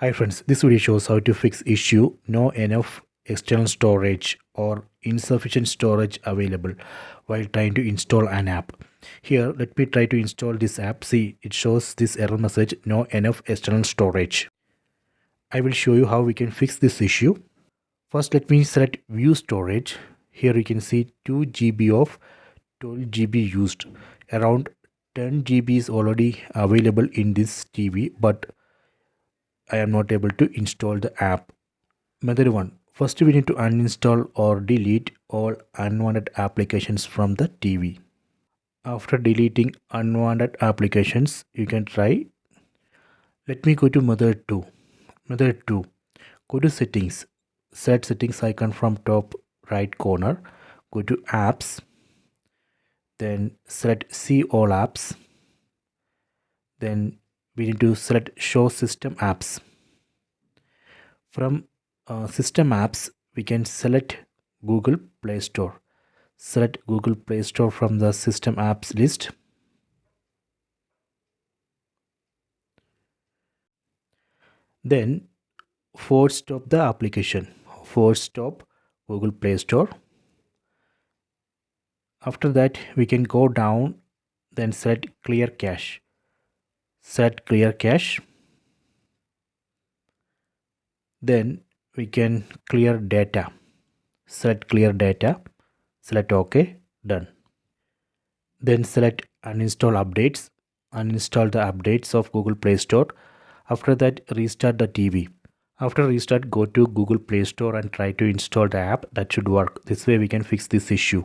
Hi friends, this video shows how to fix issue no enough external storage or insufficient storage available while trying to install an app. Here, let me try to install this app. See, it shows this error message, no enough external storage. I will show you how we can fix this issue. First, let me select view storage. Here you can see 2 GB of 12 GB used. Around 10 GB is already available in this TV, but I am not able to install the app. Method 1. First we need to uninstall or delete all unwanted applications from the TV. After deleting unwanted applications, you can try. Let me go to method 2. Method 2. Go to settings. Set settings icon from top right corner. Go to apps. Then select see all apps. Then we need to select show system apps. From system apps, we can select Google Play Store. Select Google Play Store from the system apps list. Then force stop the application. Force stop Google Play Store. After that, we can go down, then select clear cache. Set clear cache. Then we can clear data. Select clear data. Select OK. Done. Then select uninstall updates. Uninstall the updates of Google Play Store. After that, restart the TV. After restart, go to Google Play Store and try to install the app. That should work. This way we can fix this issue.